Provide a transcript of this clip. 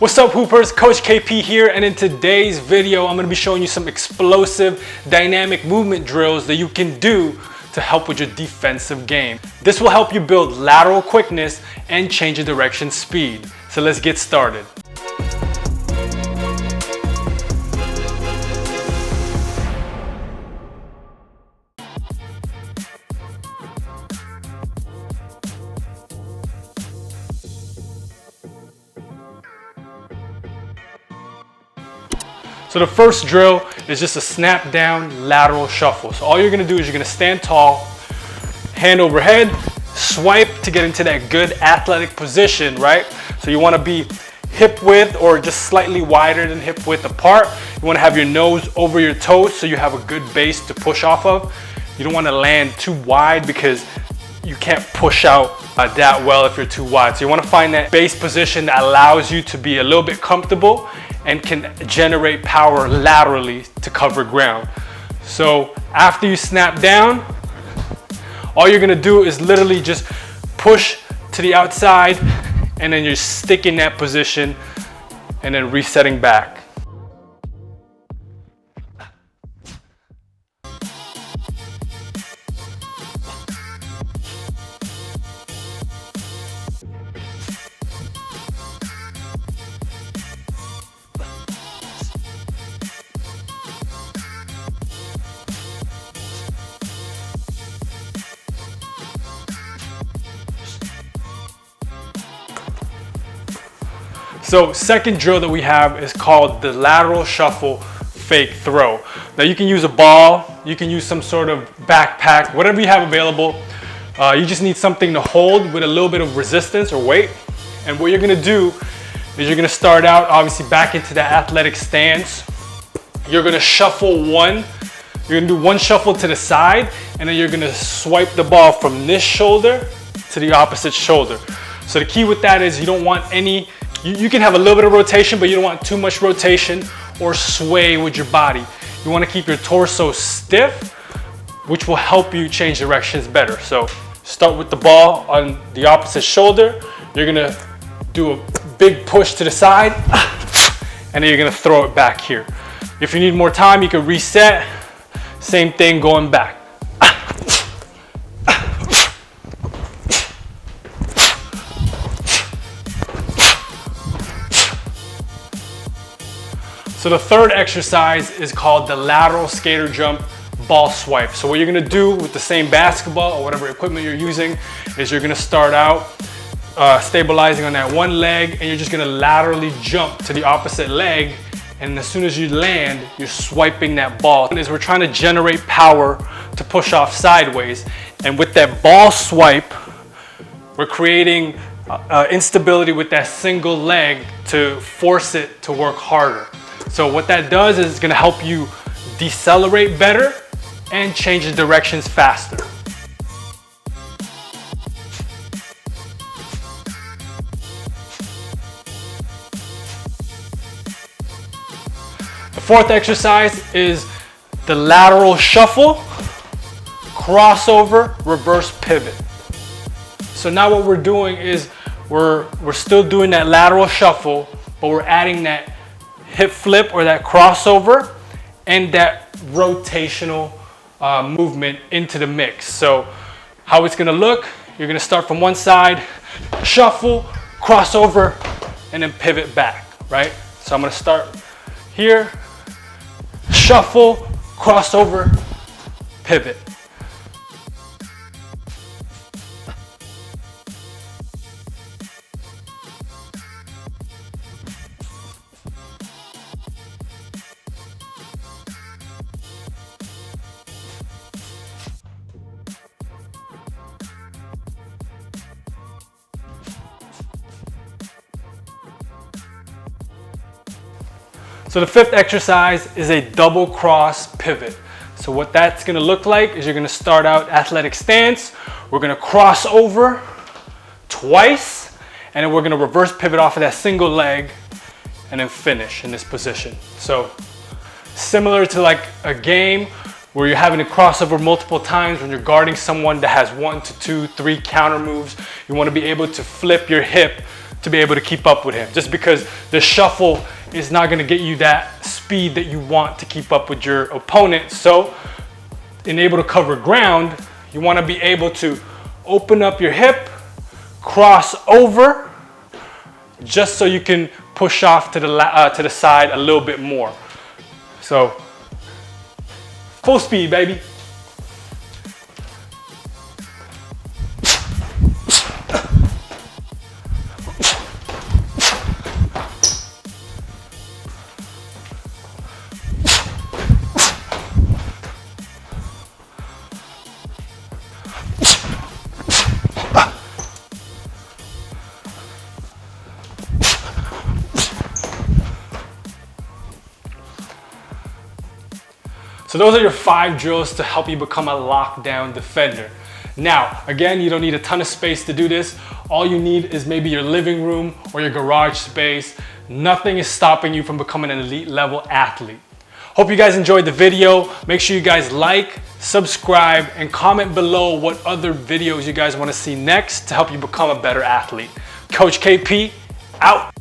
What's up, Hoopers? Coach KP here, and in today's video I'm going to be showing you some explosive dynamic movement drills that you can do to help with your defensive game. This will help you build lateral quickness and change of direction speed. So let's get started. So the first drill is just a snap down lateral shuffle. So all you're gonna do is you're gonna stand tall, hand overhead, swipe to get into that good athletic position, right? So you wanna be hip width or just slightly wider than hip width apart. You wanna have your nose over your toes so you have a good base to push off of. You don't wanna land too wide because you can't push out that well if you're too wide. So you wanna find that base position that allows you to be a little bit comfortable and can generate power laterally to cover ground. So after you snap down, all you're gonna do is literally just push to the outside and then you're sticking that position and then resetting back. So second drill that we have is called the lateral shuffle fake throw. Now you can use a ball, you can use some sort of backpack, whatever you have available. You just need something to hold with a little bit of resistance or weight. And what you're gonna do is you're gonna start out obviously back into that athletic stance. You're gonna shuffle one. You're gonna do one shuffle to the side and then you're gonna swipe the ball from this shoulder to the opposite shoulder. So the key with that is you don't want any, you can have a little bit of rotation, but you don't want too much rotation or sway with your body. You want to keep your torso stiff, which will help you change directions better. So start with the ball on the opposite shoulder. You're going to do a big push to the side, and then you're going to throw it back here. If you need more time, you can reset. Same thing going back. So the third exercise is called the lateral skater jump ball swipe. So what you're gonna do with the same basketball or whatever equipment you're using is you're gonna start out stabilizing on that one leg and you're just gonna laterally jump to the opposite leg, and as soon as you land, you're swiping that ball. And as we're trying to generate power to push off sideways, and with that ball swipe, we're creating instability with that single leg to force it to work harder. So what that does is it's gonna help you decelerate better and change the directions faster. The fourth exercise is the lateral shuffle, crossover, reverse pivot. So now what we're doing is we're still doing that lateral shuffle, but we're adding that hip flip or that crossover and that rotational movement into the mix. So how it's gonna look, you're gonna start from one side, shuffle, crossover, and then pivot back, right? So I'm gonna start here, shuffle, crossover, pivot. So the fifth exercise is a double cross pivot. So what that's gonna look like is you're gonna start out athletic stance, we're gonna cross over twice, and then we're gonna reverse pivot off of that single leg and then finish in this position. So similar to like a game where you're having to cross over multiple times when you're guarding someone that has 1 to 2, 3 counter moves, you wanna be able to flip your hip to be able to keep up with him, just because the shuffle is not going to get you that speed that you want to keep up with your opponent. So in able to cover ground, you want to be able to open up your hip, cross over, just so you can push off to the side a little bit more. So full speed, baby. So those are your 5 drills to help you become a lockdown defender. Now, again, you don't need a ton of space to do this. All you need is maybe your living room or your garage space. Nothing is stopping you from becoming an elite level athlete. Hope you guys enjoyed the video. Make sure you guys like, subscribe, and comment below what other videos you guys want to see next to help you become a better athlete. Coach KP, out.